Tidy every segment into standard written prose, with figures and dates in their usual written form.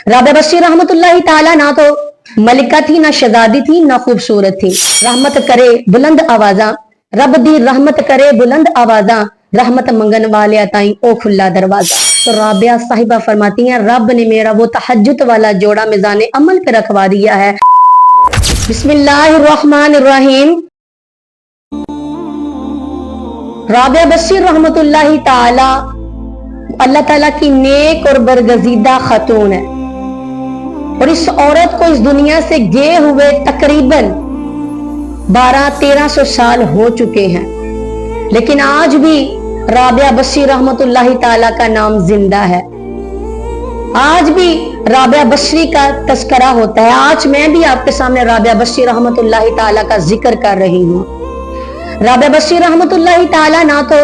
राबिया बस्री रहमतुल्लाहि ताला ना तो मलिका थी, ना शहजादी थी, ना खूबसूरत थी। रहमत करे बुलंद आवाजा, रब दी रहमत करे बुलंद आवाजा, रहमत मंगन वाले ताई ओ खुला दरवाजा। तो राबिया साहिबा फरमाती हैं, रब ने मेरा वो तहज्जुद वाला जोड़ा मिजान अमल पे रखवा दिया है। बिस्मिल्लाहिर्रहमानिर्रहीम। राबिया बस्री रहमतुल्लाहि ताला अल्लाह ताला की नेक और बरगजीदा खतून है, और इस औरत को इस दुनिया से गए हुए तकरीबन 1200-1300 साल हो चुके हैं, लेकिन आज भी राबिया बस्री रहमतुल्लाहि ताला का नाम जिंदा है। आज भी राबिया बस्री का तस्करा होता है। आज मैं भी आपके सामने राबिया बस्री रहमतुल्लाहि ताला का जिक्र कर रही हूँ। राबिया बस्री रहमतुल्लाहि ताला ना तो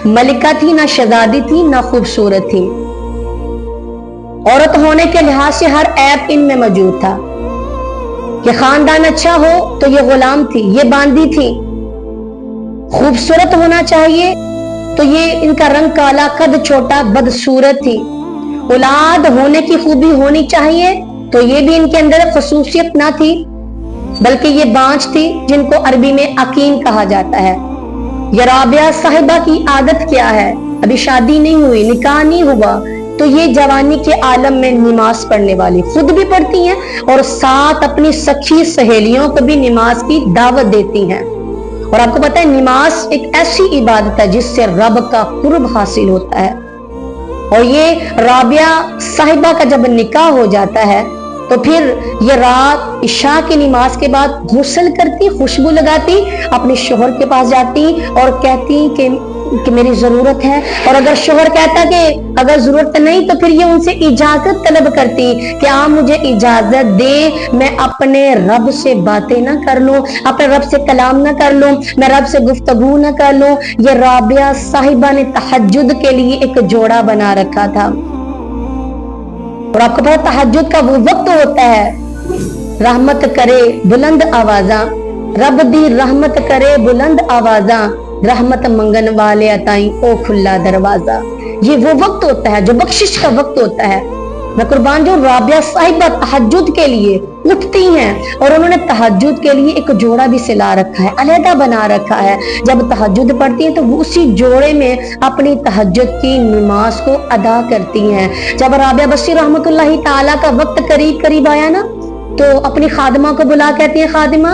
मलिका थी, ना शहजादी थी, ना खूबसूरत थी। औरत होने के लिहाज से हर ऐप इनमें मौजूद था। कि खानदान अच्छा हो तो ये गुलाम थी, ये बांदी थी। खूबसूरत होना चाहिए तो ये इनका रंग काला, कद छोटा, बदसूरत थी। औलाद होने की खूबी होनी चाहिए तो ये भी इनके अंदर खसूसियत ना थी, बल्कि ये बांझ थी, जिनको अरबी में अकीम कहा जाता है। ये राबिया साहिबा की आदत क्या है? अभी शादी नहीं हुई, निकाह नहीं हुआ, तो ये जवानी के आलम में नमाज पढ़ने वाली, खुद भी पढ़ती हैं और साथ अपनी सखी सहेलियों को भी नमाज की दावत देती हैं। और आपको पता है, नमाज एक ऐसी इबादत है जिससे रब का कुर्ब हासिल होता है। और ये राबिया साहिबा का जब निकाह हो जाता है तो फिर ये रात इशा की नमाज के बाद गुस्ल करती, खुशबू लगाती, अपने शोहर के पास जाती और कहती कि मेरी जरूरत है। और अगर शोहर कहता कि अगर जरूरत नहीं, तो फिर ये उनसे इजाजत तलब करती कि आप मुझे इजाजत दे, मैं अपने रब से बातें ना कर लूं, अपने रब से कलाम ना कर लूं, मैं रब से गुफ्तगू ना कर लूं। ये राबिया साहिबा ने तहज्जुद के लिए एक जोड़ा बना रखा था। और आपको पता, तहज्जुद का वो वक्त होता है, रहमत करे बुलंद आवाजा, रब दी रहमत करे बुलंद आवाजा, रहमत मंगन वाले अताई ओ खुला दरवाजा। ये वो वक्त होता है जो बख्शिश का वक्त होता है। मैं कुर्बान जो राबिया साहिबा तहज्जुद के लिए उठती हैं, और उन्होंने तहज्जुद के लिए एक जोड़ा भी सिला रखा है, अलहदा बना रखा है। जब तहज्जुद पढ़ती हैं तो वो उसी जोड़े में अपनी तहज्जुद की नमाज को अदा करती हैं। जब राबिया बस्री रहमतुल्लाहि ताला का वक्त करीब करीब आया ना, तो अपनी खादिमा को बुला कहती है, खादिमा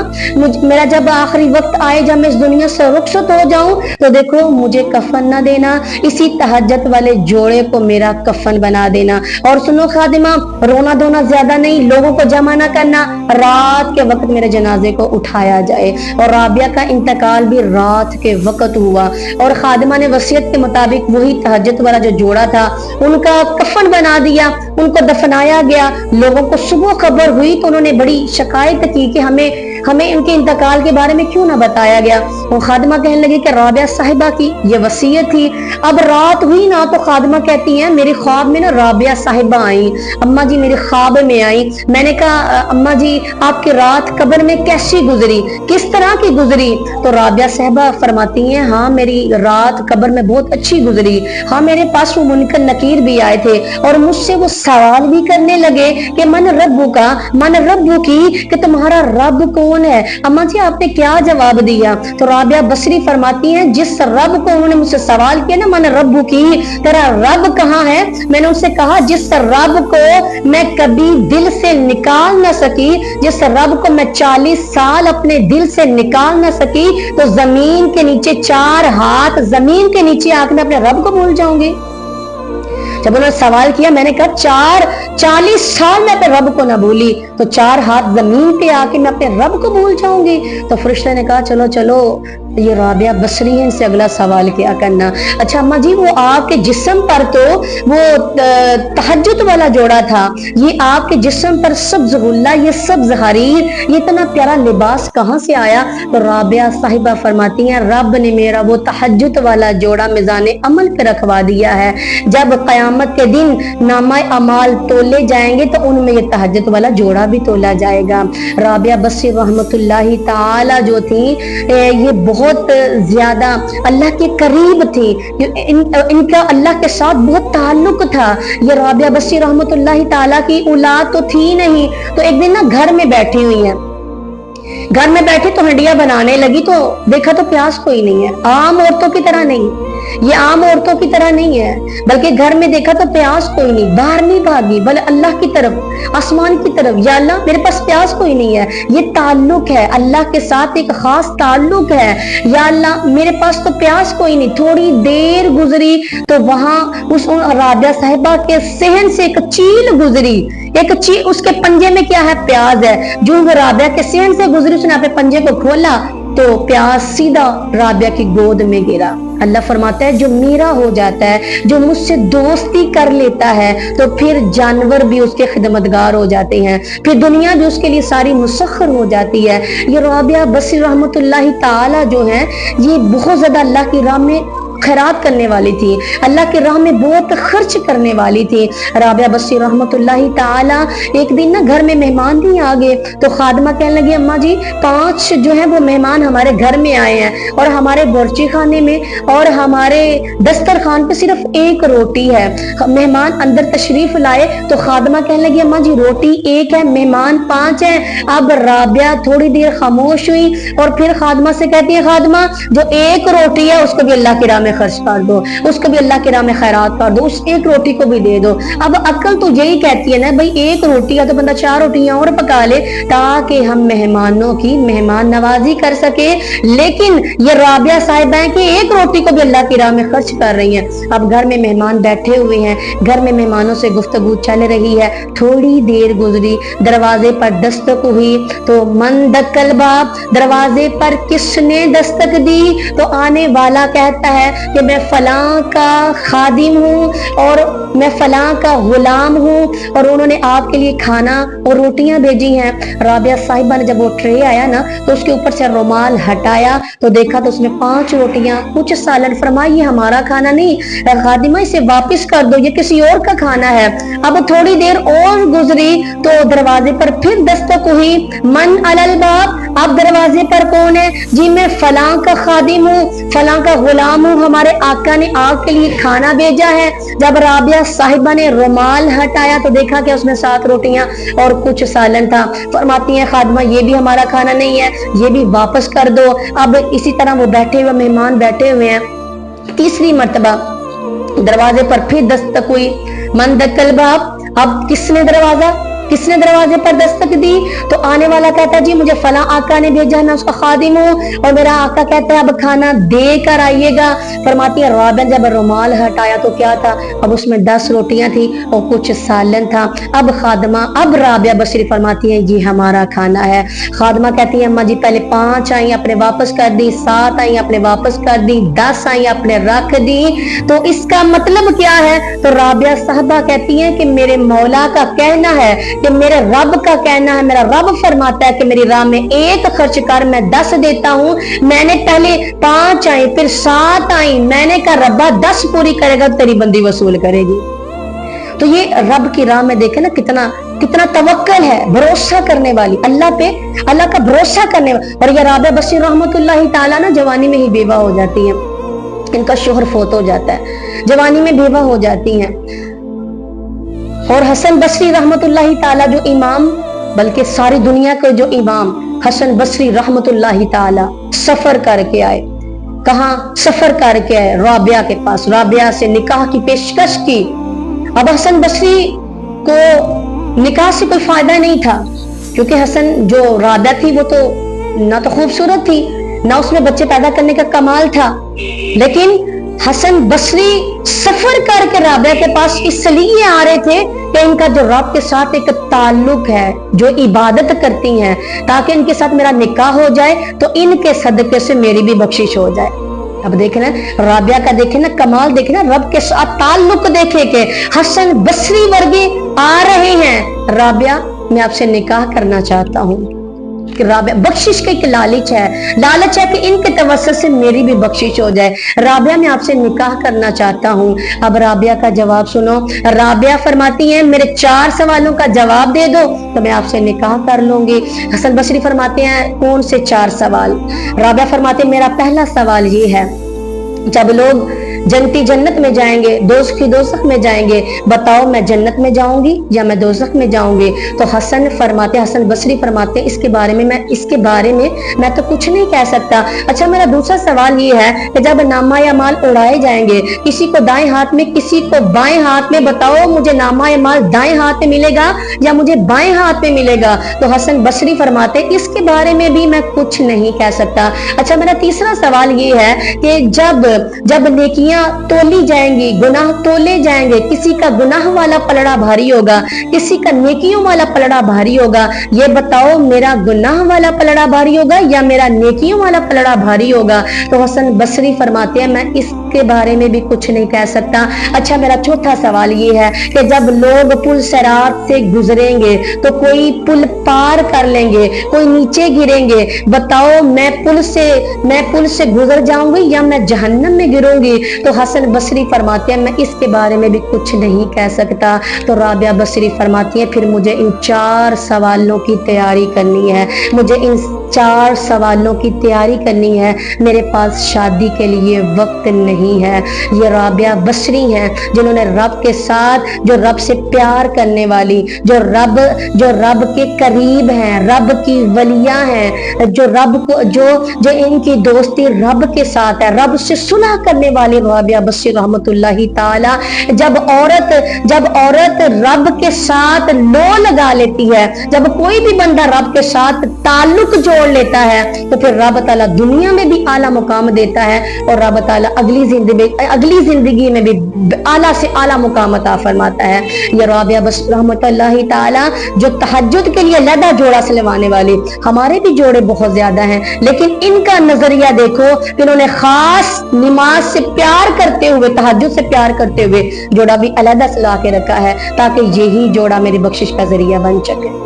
मेरा जब आखिरी वक्त आए, जब मैं इस दुनिया से रुखसत हो जाऊं, तो देखो मुझे कफन ना देना, इसी तहज्जुद वाले जोड़े को मेरा कफन बना देना। और सुनो खादिमा, रोना धोना ज्यादा नहीं, लोगों को जमा ना करना, रात के वक्त मेरे जनाजे को उठाया जाए। और राबिया का इंतकाल भी रात के वक्त हुआ, और खादिमा ने वसीयत के मुताबिक वही तहज्जुद वाला जो जोड़ा था उनका कफन बना दिया, उनको दफनाया गया। लोगों को सुबह खबर हुई तो उन्होंने बड़ी शिकायत की कि हमें इनके इंतकाल के बारे में क्यों ना बताया गया। वो खादिमा कहने लगी कि राबिया साहिबा की ये वसीयत थी। अब रात हुई ना, तो खादिमा कहती हैं, मेरे ख्वाब में ना राबिया साहिबा आई, अम्मा जी मेरे ख्वाब में आई। मैंने कहा, अम्मा जी आपकी रात कब्र में कैसी गुजरी, किस तरह की गुजरी? तो राबिया साहिबा फरमाती हैं, हाँ मेरी रात कब्र में बहुत अच्छी गुजरी। हाँ, मेरे पास वो मुनकर नकीर भी आए थे और मुझसे वो सवाल भी करने लगे कि मन रब्बु का, मन रब्बु की, कि तुम्हारा रब कौन है? अम्मा जी आपने क्या जवाब दिया? तो राबिया बस्री फरमाती हैं, जिस रब को उन्होंने मुझसे सवाल किया ना, मन रब्बु की, तेरा रब कहाँ है? मैंने उनसे कहा, जिस रब को मैं कभी दिल से निकाल ना सकी, जिस रब को मैं 40 साल अपने दिल से निकाल ना सकी, तो जमीन के नीचे 4 हाथ जमीन के नीचे आकर मैं अपने रब को भूल जाऊंगी। जब उन्होंने सवाल किया, मैंने कहा 40 साल मैं अपने रब को ना भूली, तो 4 हाथ जमीन पे आके मैं अपने रब को भूल जाऊंगी। तो फरिश्ते ने कहा, चलो चलो, ये राबिया बस्री है, इनसे अगला सवाल क्या करना। अच्छा अम्मा जी, वो आपके जिस्म पर तो वो तहज्जुद वाला जोड़ा था, ये आपके जिस्म पर सब्ज गुल्ला, ये सब्ज हरीर, ये इतना प्यारा लिबास कहाँ से आया? तो राबिया साहिबा फरमाती हैं, रब ने मेरा वो तहज्जुद वाला जोड़ा मिजान अमल पे रखवा दिया है। जब कयामत के दिन नामा अमाल तोले जाएंगे तो उनमें ये तहज्जुद वाला जोड़ा भी तोला जाएगा। राबिया बस्री रहमतुल्लाहि ताला जो थी, ये बहुत बहुत ज्यादा अल्लाह के करीब थी, इनका अल्लाह के साथ बहुत ताल्लुक था। ये राबिया बसरी रहमतुल्लाह ताला की औलाद तो थी नहीं, तो एक दिन ना घर में बैठी हुई है, घर में बैठी तो हंडिया बनाने लगी, तो देखा तो प्याज कोई नहीं है। आम औरतों की तरह नहीं, ये आम औरतों की तरह नहीं है, बल्कि घर में देखा तो प्याज कोई नहीं, बाहर नहीं भागी, बल्कि अल्लाह की तरफ, आसमान की तरफ, या अल्लाह मेरे पास प्याज कोई नहीं है। ये ताल्लुक है, अल्लाह के साथ एक खास ताल्लुक है। या अल्लाह मेरे पास तो प्याज कोई नहीं। थोड़ी देर गुजरी तो वहां उस राबिया साहिबा के सहन से एक चील गुजरी, एक चील, उसके पंजे में क्या है? प्याज है। जो राबिया के सहन से गुजरी, उसने अपने पंजे को खोला तो प्याज सीधा राबिया की गोद में गिरा। अल्लाह फरमाता है जो मेरा हो जाता है, जो मुझसे दोस्ती कर लेता है, तो फिर जानवर भी उसके खिदमतगार हो जाते हैं, फिर दुनिया भी उसके लिए सारी मुसख्खर हो जाती है। ये राबिया बसरी रहमतुल्लाह ताला जो है, ये बहुत ज्यादा अल्लाह की राह में खैरात करने वाली थी, अल्लाह की राह में बहुत खर्च करने वाली थी। राबिया बसरी रहमतुल्लाह ताला एक दिन ना घर में मेहमान भी आ गए, तो खादमा कहने लगी अम्मा जी 5 जो है वो मेहमान हमारे घर में आए हैं, और हमारे बोर्ची खाने में और हमारे दस्तरखान पे सिर्फ 1 रोटी है। मेहमान अंदर तशरीफ लाए तो खादमा कहने लगी अम्मा जी रोटी 1 है, मेहमान 5 हैं। अब राबिया थोड़ी देर खामोश हुई और फिर खादमा से कहती है, खादमा जो 1 रोटी है उसको भी अल्लाह की राह में खर्च कर दो, उसको भी अल्लाह की राह में खैरात कर दो, उस 1 रोटी को भी दे दो। अब अक्ल तो यही कहती है ना भाई 1 रोटी है तो बंदा 4 रोटियां और पका ले, ताकि हम मेहमानों की मेहमान नवाजी कर सके। लेकिन ये राबिया साहिबा है कि 1 रोटी को भी अल्लाह की राह में खर्च कर रही हैं। अब घर में मेहमान बैठे हुए हैं, घर में मेहमानों से गुफ्तगू चल रही है। थोड़ी देर गुजरी, दरवाजे पर दस्तक हुई तो मन दक्कल बाब, दरवाजे पर किसने दस्तक दी? तो आने वाला कहता है कि मैं फलां का खादिम हूँ और मैं फलां का गुलाम हूँ, और उन्होंने आपके लिए खाना और रोटियां भेजी हैं। राबिया साहिबा ने जब वो ट्रे आया ना, तो उसके ऊपर से रुमाल हटाया तो देखा तो उसमें 5 रोटियां, कुछ सालन। फरमाया ये हमारा खाना नहीं, खादिमा इसे वापस कर दो, ये किसी और का खाना है। अब थोड़ी देर और गुजरी तो दरवाजे पर फिर दस्तक हुई, मन अलल बाब, अब दरवाजे पर कौन है? जी मैं फलां का खादिम हूँ, फलां का गुलाम हूँ, हमारे आका ने आपके लिए खाना भेजा है। जब राबिया साहिबा ने रुमाल हटाया तो देखा कि उसमें 7 रोटियां और कुछ सालन था। फरमाती हैं खादिमा ये भी हमारा खाना नहीं है, ये भी वापस कर दो। अब इसी तरह वो बैठे हुए मेहमान बैठे हुए हैं। तीसरी मर्तबा दरवाजे पर फिर दस्तक हुई, मन दक्कल बाब, अब किसने दरवाजे पर दस्तक दी? तो आने वाला कहता है जी मुझे फला आका ने भेजा, मैं उसका खादिम हूँ, और मेरा आका कहता है अब खाना दे कर आइएगा। फरमाती है राबिया जब रुमाल हटाया तो क्या था? अब उसमें 10 रोटियां थी और कुछ सालन था। अब खादमा, अब राबिया बसरी फरमाती है ये हमारा खाना है। खादमा कहती है अम्मा जी पहले 5 आई आपने वापस कर दी, 7 आई आपने वापस कर दी, 10 आई आपने रख दी, तो इसका मतलब क्या है? तो राबिया साहबा कहती है कि मेरे मौला का कहना है, कि मेरे रब का कहना है, मेरा रब फरमाता है कि मेरी राह में 1 खर्च कर मैं 10 देता हूं। मैंने पहले 5 आई फिर 7 आई, मैंने कहा रब्बा 10 पूरी करेगा तेरी बंदी वसूल करेगी। तो ये रब की राह में देखे ना कितना तवक्कल है, भरोसा करने वाली, अल्लाह पे, अल्लाह का भरोसा करने वाली। और ये राबिया बसरी रहमतुल्लाह ताला ना जवानी में ही बेवा हो जाती है, इनका शोहर फोत हो जाता है, जवानी में बेवा हो जाती हैं। और हसन बसरी रहमतुल्लाह ताला जो इमाम, बल्कि सारी दुनिया के जो इमाम हसन बसरी रहमतुल्लाह ताला सफर करके आए। कहां सफर करके आए? राबिया के पास। राबिया से निकाह की पेशकश की। अब हसन बसरी को निकाह से कोई फायदा नहीं था, क्योंकि हसन जो राबिया थी वो तो ना तो खूबसूरत थी, ना उसमें बच्चे पैदा करने का कमाल था। लेकिन हसन बसरी सफर करके राबिया के पास इसलिए आ रहे थे कि इनका जो रब के साथ एक ताल्लुक है, जो इबादत करती हैं, ताकि इनके साथ मेरा निकाह हो जाए तो इनके सदके से मेरी भी बख्शिश हो जाए। अब देखे ना राबिया का, देखे ना कमाल, देखे ना रब के साथ ताल्लुक, देखे के हसन बसरी वर्गे आ रहे हैं, राबिया मैं आपसे निकाह करना चाहता हूँ। राबिया बख्शिश का एक लालच है कि इनके तवस्सुत से मेरी भी बख्शिश हो जाए। राबिया मैं आपसे निकाह करना चाहता हूँ। अब राबिया का जवाब सुनो। राबिया फरमाती है मेरे 4 सवालों का जवाब दे दो तो मैं आपसे निकाह कर लूंगी। हसन बसरी फरमाते हैं कौन से 4 सवाल? राबिया फरमाते हैं मेरा पहला सवाल ये है, जब लोग जन्नती जन्नत में जाएंगे, दोज़खी दोज़ख में जाएंगे, बताओ मैं जन्नत में जाऊंगी या मैं दोज़ख में जाऊंगी? तो हसन बसरी फरमाते इसके बारे में मैं तो कुछ नहीं कह सकता। अच्छा मेरा दूसरा सवाल ये है कि जब नामा या माल उड़ाए जाएंगे, किसी को दाएं हाथ में किसी को बाएं हाथ में, बताओ मुझे नामा या माल दाएं हाथ में मिलेगा या मुझे बाएं हाथ में मिलेगा? तो हसन बसरी फरमाते इसके बारे में भी मैं कुछ नहीं कह सकता। अच्छा मेरा तीसरा सवाल ये है कि जब नेकियां तोली जाएंगी, गुनाह तोले जाएंगे, किसी का गुनाह वाला पलड़ा भारी होगा, किसी का नेकियों वाला पलड़ा भारी होगा, ये बताओ मेरा गुनाह वाला पलड़ा भारी होगा या मेरा नेकियों वाला पलड़ा भारी होगा? तो हसन बसरी फरमाते हैं मैं इसके बारे में भी कुछ नहीं कह सकता। अच्छा मेरा चौथा सवाल ये है कि जब लोग पुल सिरात से गुजरेंगे तो कोई पुल पार कर लेंगे, कोई नीचे गिरेंगे, बताओ मैं पुल से गुजर जाऊंगी या मैं जहन्नम में गिरूंगी? तो हसन बसरी फरमाते हैं मैं इसके बारे में भी कुछ नहीं कह सकता। तो राबिया बसरी फरमाती है फिर मुझे इन 4 सवालों की तैयारी करनी है, मुझे इन 4 सवालों की तैयारी करनी है, मेरे पास शादी के लिए वक्त नहीं है। ये राबिया बसरी हैं जिन्होंने रब के साथ, जो रब से प्यार करने वाली, जो रब के करीब हैं, रब की वलिया हैं, जो इनकी दोस्ती रब के साथ है, रब से सुलह करने वाली राबिया बसरी रहमतुल्लाहि ताला। जब औरत रब के साथ लो लगा लेती है, जब कोई भी बंदा रब के साथ ताल्लुक जोड़ लेता है तो फिर रब ताला दुनिया में भी आला मुकाम देता है और रब ताला अगली जिंदगी में भी आला से आला मुकाम अता फरमाता है। ये राबिया बसरी रहमतुल्लाहि ताला जो तहज्जुद के लिए लदा जोड़ा सिलवाने वाली, हमारे भी जोड़े बहुत ज्यादा हैं लेकिन इनका नजरिया देखो, इन्होंने खास नमाज से प्यार करते हुए, तहज्जुद से प्यार करते हुए जोड़ा भी अलहदा सिला के रखा है ताकि यही जोड़ा मेरी बख्शिश का जरिया बन सके।